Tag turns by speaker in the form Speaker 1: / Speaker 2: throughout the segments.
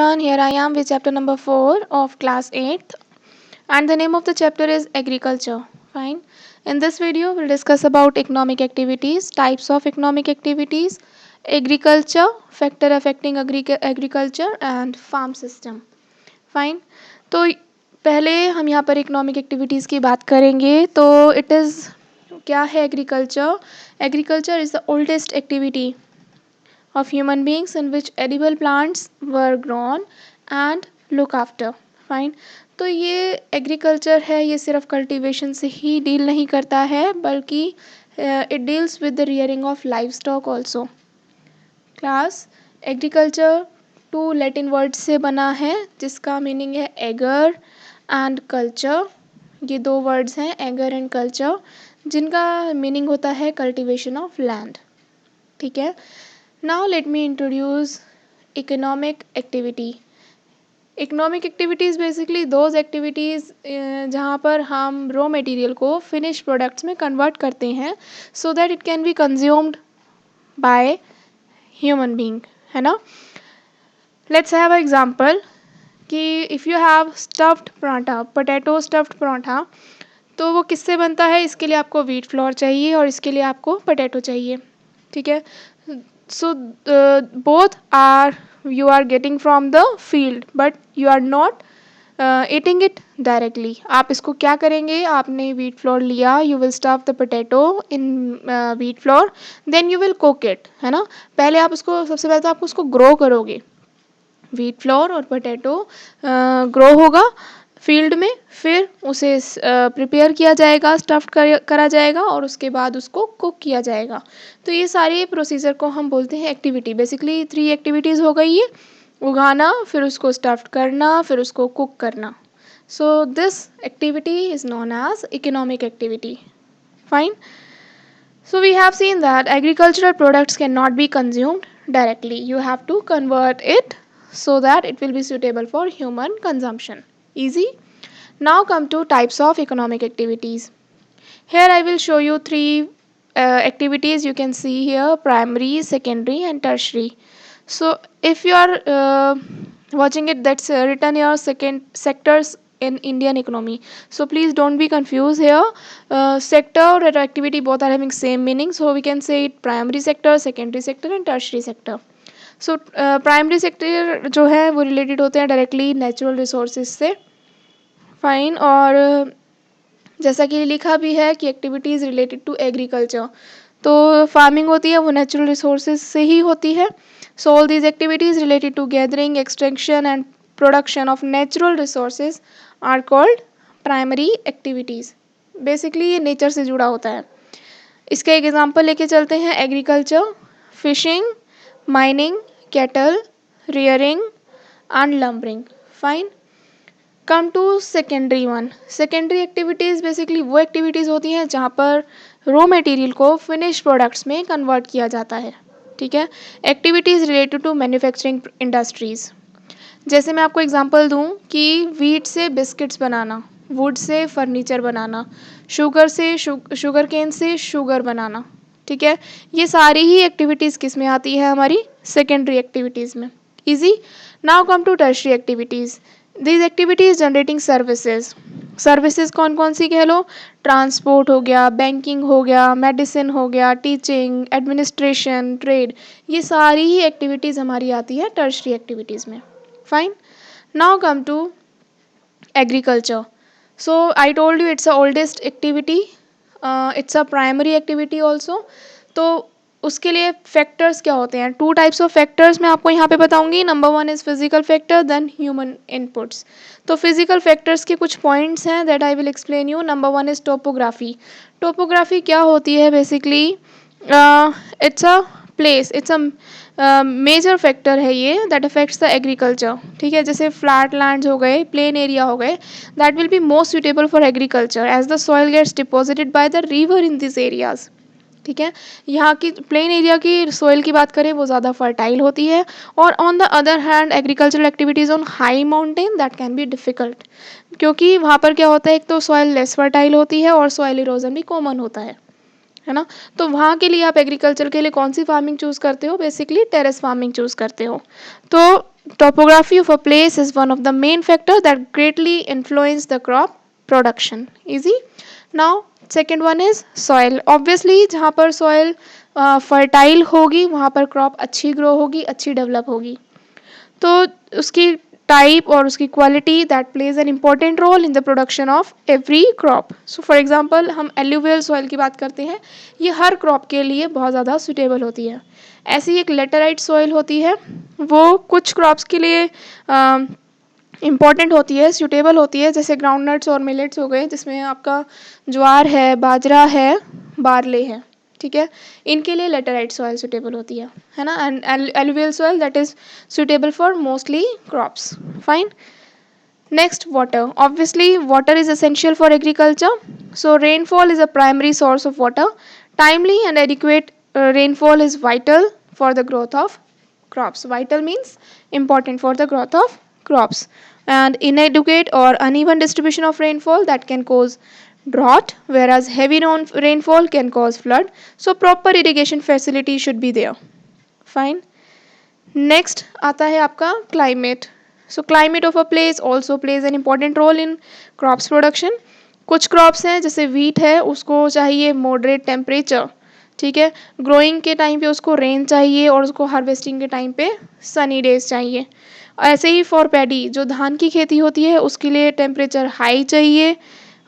Speaker 1: Here I am with chapter number 4 of class 8th, and the name of the chapter is agriculture. Fine. In this video we'll discuss about economic activities, types of economic activities, agriculture, factor affecting agriculture and farm system. Fine. तो पहले हम यहाँ पर economic activities की बात करेंगे तो it is क्या है agriculture. Agriculture is the oldest activity of human beings in which edible plants were grown and look after. Fine. तो ये एग्रीकल्चर है, ये सिर्फ कल्टीवेशन से ही डील नहीं करता है बल्कि it deals with the rearing of livestock also. Class agriculture two Latin word से बना है जिसका मीनिंग है एगर एंड कल्चर. ये दो वर्ड्स हैं एगर एंड कल्चर जिनका मीनिंग होता है कल्टीवेशन ऑफ लैंड. ठीक है. Now let me introduce economic activity. Economic activities basically those activities जहाँ पर हम raw material को finished products में convert करते हैं so that it can be consumed by human being, है ना. Let's have an example कि if you have stuffed paratha, potato stuffed paratha, तो वो किससे बनता है. इसके लिए आपको wheat flour चाहिए और इसके लिए आपको potato चाहिए. ठीक है. So both are you are getting from the field but you are not eating it directly. आप इसको क्या करेंगे, आपने wheat flour लिया, you will stuff the potato in wheat flour, then you will cook it, है ना. पहले आप उसको सबसे पहले तो आप उसको grow करोगे. wheat flour और potato grow होगा फील्ड में, फिर उसे प्रिपेयर किया जाएगा, स्टफ्ड करा जाएगा और उसके बाद उसको कुक किया जाएगा. तो ये सारे प्रोसीजर को हम बोलते हैं एक्टिविटी. बेसिकली 3 एक्टिविटीज़ हो गई. ये उगाना, फिर उसको स्टफ्ड करना, फिर उसको कुक करना. So this activity is known as economic activity. Fine. So we have seen that agricultural products cannot be consumed directly. You have to convert it so that it will be suitable for human consumption. Easy. Now come to types of economic activities. Here I will show you 3 activities. You can see here primary, secondary and tertiary. So if you are watching it, that's written here second sectors in Indian economy. So please don't be confused here. Sector or activity both are having same meaning. So we can say it primary sector, secondary sector and tertiary sector. So primary sector जो है वो related होते हैं directly natural resources से. Fine. और जैसा कि लिखा भी है कि एक्टिविटीज़ रिलेटेड टू एग्रीकल्चर, तो फार्मिंग होती है वो नेचुरल रिसोर्सेज से ही होती है. So all these activities related to gathering, extraction and production of natural resources are called primary activities. Basically ये नेचर से जुड़ा होता है. इसका एक एग्जाम्पल लेके चलते हैं. Agriculture, fishing, mining, cattle, rearing and lumbering. Fine. Come to secondary one. Secondary activities basically वो activities होती हैं जहाँ पर raw material को finished products में convert किया जाता है. ठीक है. Activities related to manufacturing industries. जैसे मैं आपको एग्जांपल दूँ कि wheat से बिस्किट्स बनाना, wood से फर्नीचर बनाना, शुगर केन से शुगर बनाना. ठीक है. ये सारी ही एक्टिविटीज़ किस में आती है, हमारी सेकेंडरी एक्टिविटीज़ में. Easy. Now come to tertiary activities. These activities generating services. Services कौन कौन सी कह लो. ट्रांसपोर्ट हो गया, बैंकिंग हो गया, मेडिसिन हो गया, टीचिंग, एडमिनिस्ट्रेशन, ट्रेड. ये सारी ही एक्टिविटीज़ हमारी आती है टर्शियरी एक्टिविटीज़ में. Fine. Now come to agriculture. So I told you it's a oldest activity. It's a primary activity also. तो उसके लिए फैक्टर्स क्या होते हैं. 2 टाइप्स ऑफ फैक्टर्स मैं आपको यहाँ पे बताऊँगी. Number 1 is physical factor, then human inputs. तो फिजिकल फैक्टर्स के कुछ पॉइंट्स हैं that I will explain you. Number 1 is topography. Topography क्या होती है basically. It's a place, it's a major factor है ये दैट अफेक्ट्स द एग्रीकल्चर. ठीक है. जैसे फ्लैट लैंड्स हो गए, प्लेन एरिया हो गए, that will be most suitable for agriculture as the soil gets deposited by the river in this areas. ठीक है. यहाँ की प्लेन एरिया की सॉइल की बात करें वो ज़्यादा फर्टाइल होती है. और on the other hand agricultural activities on high mountain that can be difficult, क्योंकि वहाँ पर क्या होता है, एक तो सॉइल लेस फर्टाइल होती है और सॉइल इरोजन भी कॉमन होता है ना. तो वहाँ के लिए आप एग्रीकल्चर के लिए कौन सी फार्मिंग चूज़ करते हो. बेसिकली टेरेस फार्मिंग चूज़ करते हो. तो topography of a place is one of the main factor that greatly influence the crop production. Easy. Now second one is soil. Obviously जहाँ पर soil fertile होगी वहाँ पर crop अच्छी grow होगी, अच्छी develop होगी. तो उसकी टाइप और उसकी quality that plays an important role in the production of every crop. So for example हम एल्यूवियल सॉइल की बात करते हैं, ये हर क्रॉप के लिए बहुत ज़्यादा सुटेबल होती है. ऐसी एक लेटराइट सॉइल होती है, वो कुछ क्रॉप्स के लिए इम्पॉर्टेंट होती है, सूटेबल होती है, जैसे ग्राउंड नट्स और मिलेट्स हो गए जिसमें आपका ज्वार है, बाजरा है, बारले है. ठीक है, इनके लिए लेटराइट सॉइल सुटेबल होती है ना. And alluvial soil that is suitable for mostly crops. Fine. Next, water. Obviously, water is essential for agriculture. So, rainfall is a primary source of water. Timely and adequate rainfall is vital for the growth of crops. Vital means important for the growth of crops. And inadequate or uneven distribution of rainfall that can cause drought, whereas heavy rainfall can cause flood. So, proper irrigation facility should be there. Fine. Next आता है आपका climate. So climate of a place also plays an important role in crops production. कुछ crops हैं जैसे wheat है, उसको चाहिए moderate temperature. ठीक है, growing के टाइम पे उसको rain चाहिए और उसको harvesting के टाइम पे sunny days चाहिए. ऐसे ही for paddy जो धान की खेती होती है उसके लिए temperature high चाहिए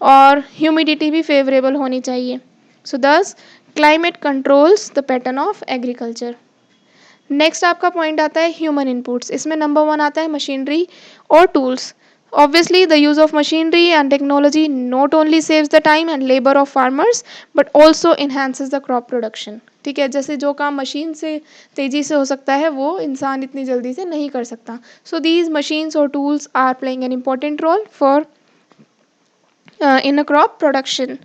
Speaker 1: और humidity भी favorable होनी चाहिए. So thus climate controls the pattern of agriculture. Next आपका पॉइंट आता है ह्यूमन इनपुट्स. इसमें नंबर 1 आता है मशीनरी और tools. Obviously the use of machinery and technology not only saves the time and labour of farmers but also enhances the crop production. ठीक है, जैसे जो काम मशीन से तेजी से हो सकता है वो इंसान इतनी जल्दी से नहीं कर सकता. सो दीज मशीन्स और tools are playing an important role for in a crop production.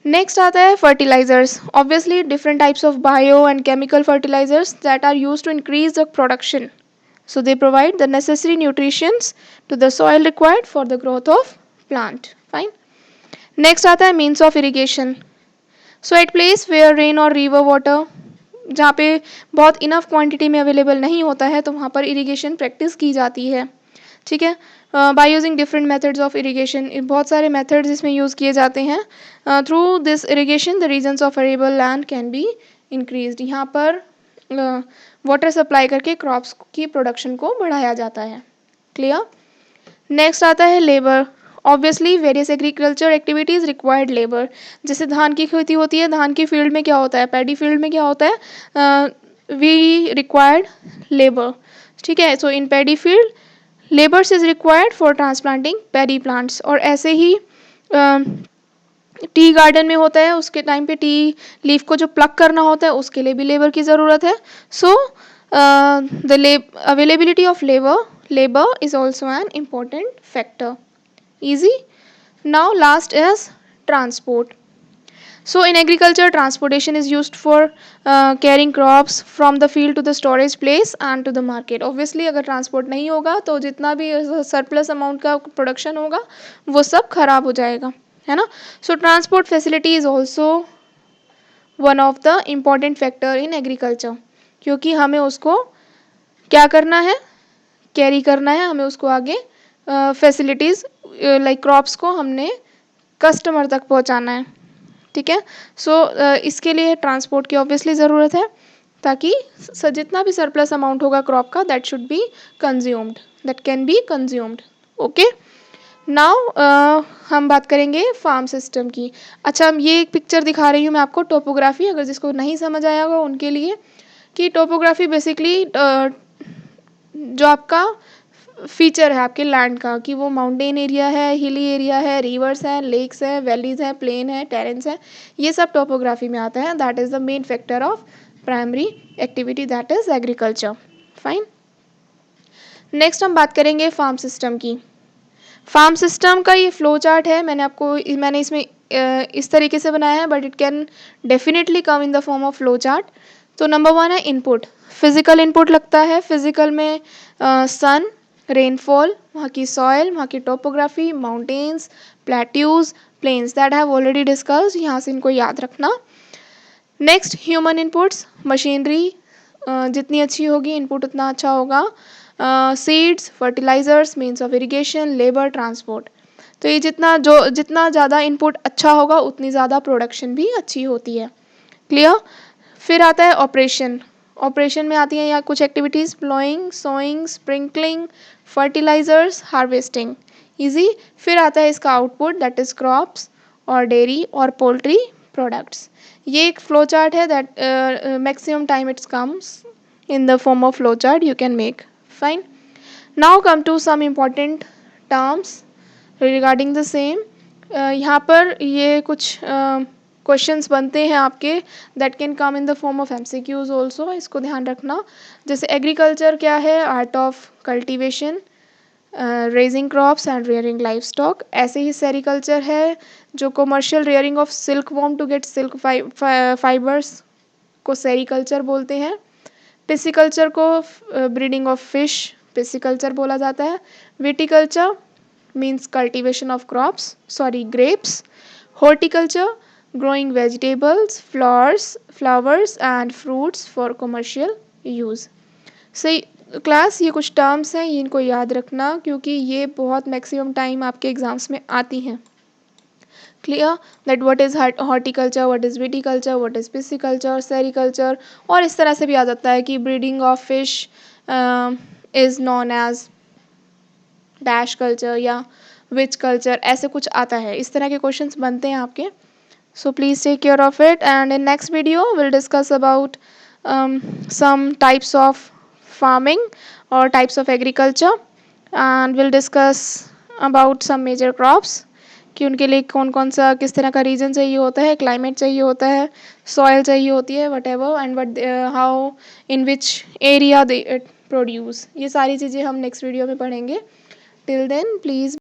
Speaker 1: Next आता है fertilisers. Obviously different types of bio and chemical fertilisers that are use to increase the production. So they provide the necessary nutrients to the soil required for the growth of plant. Fine. Next आता है means of irrigation. So at place where rain or river water जहाँ पे बहुत enough quantity में available नहीं होता है तो वहाँ पर इरीगेशन प्रैक्टिस की जाती है. ठीक है, by using different methods of irrigation. बहुत सारे मेथड्स इसमें यूज़ किए जाते हैं. Through this irrigation the regions of arable land can be increased. यहाँ पर वाटर सप्लाई करके क्रॉप्स की प्रोडक्शन को बढ़ाया जाता है. क्लियर. नेक्स्ट आता है labour. Obviously various agriculture activities required labour. जैसे धान की खेती होती है, धान की फील्ड में क्या होता है, पैडी फील्ड में क्या होता है, वी रिक्वायर्ड लेबर. ठीक है, so in paddy field labours is required for transplanting paddy plants. और ऐसे ही टी गार्डन में होता है, उसके टाइम पे टी लीफ को जो प्लक करना होता है उसके लिए भी लेबर की ज़रूरत है. So the availability of labour is also an important factor. Easy. Now last is transport. So in agriculture, transportation is used for carrying crops from the field to the storage place and to the market. Obviously अगर transport नहीं होगा तो जितना भी surplus amount का production होगा वो सब खराब हो जाएगा, है ना. So transport facility is also one of the important factor in agriculture. क्योंकि हमें उसको क्या करना है, कैरी करना है, हमें उसको आगे फैसिलिटीज़ लाइक क्रॉप्स को हमने कस्टमर तक पहुंचाना है. ठीक है, सो इसके लिए ट्रांसपोर्ट की ऑब्वियसली ज़रूरत है ताकि जितना भी सरप्लस अमाउंट होगा क्रॉप का that should be consumed, that can be consumed. Okay. Now हम बात करेंगे फार्म सिस्टम की. अच्छा, ये एक पिक्चर दिखा रही हूँ मैं आपको, टोपोग्राफी, अगर जिसको नहीं समझ आया होगा उनके लिए, कि टोपोग्राफी बेसिकली जो आपका फीचर है आपके लैंड का, कि वो माउंटेन एरिया है, हिली एरिया है, रिवर्स है, लेक्स है, वैलीज है, प्लेन है, टेरेंस है, ये सब टोपोग्राफी में आता है. That is the main factor of primary activity that is agriculture. Fine. Next हम बात करेंगे फार्म सिस्टम की. फार्म सिस्टम का ये फ्लो चार्ट है, मैंने इसमें इस तरीके से बनाया है but it can definitely come in the form of flow chart. तो नंबर 1 है इनपुट. फिजिकल इनपुट लगता है. फिजिकल में सन, रेनफॉल, वहाँ की सॉयल, वहाँ की topography, mountains, plateaus, plains, that have already discussed, यहाँ से इनको याद रखना. Next human inputs. मशीनरी जितनी अच्छी होगी इनपुट उतना अच्छा होगा. Seeds, fertilisers, means of irrigation, labour, transport. तो ये जितना ज़्यादा इनपुट अच्छा होगा उतनी ज़्यादा प्रोडक्शन भी अच्छी होती है। क्लियर। फिर आता है ऑपरेशन। ऑपरेशन में आती हैं यहाँ कुछ activities: ploughing, sowing, sprinkling, fertilisers, harvesting. Easy. फिर आता है इसका आउटपुट, दैट इज क्रॉप्स और डेयरी और पोल्ट्री प्रोडक्ट्स। ये एक फ्लो चार्ट है that maximum time it's comes in the form of flowchart you can make. Fine. Now come to some important terms regarding the same. यहाँ पर ये कुछ questions बनते हैं आपके that can come in the form of MCQs also, इसको ध्यान रखना। जैसे एग्रीकल्चर क्या है? Art of cultivation, raising crops and rearing life stock. ऐसे ही सेरिकल्चर है जो commercial rearing of silk worm to get silk fibres को सेरिकल्चर बोलते हैं। पिसिकल्चर को ब्रीडिंग ऑफ फिश पिसिकल्चर बोला जाता है। Viticulture means cultivation of crops grapes. Horticulture growing vegetables, flowers and fruits for commercial use. सही क्लास, ये कुछ टर्म्स हैं, इनको याद रखना क्योंकि ये बहुत मैक्सिमम टाइम आपके एग्जाम्स में आती हैं। Clear that what is horticulture, what is viticulture, what is pisciculture, sericulture. और इस तरह से भी आ जाता है कि breeding of fish is known as dash culture या विच कल्चर, ऐसे कुछ आता है। इस तरह के क्वेश्चंस बनते हैं आपके। So please take care of it and in next video will discuss about some types of farming or types of agriculture and we'll discuss about some major crops कि उनके लिए कौन कौन सा किस तरह का रीजन चाहिए होता है, क्लाइमेट चाहिए होता है, सॉइल चाहिए होती है, what ever and what how in which area they produce. ये सारी चीज़ें हम नेक्स्ट वीडियो में पढ़ेंगे। Till then please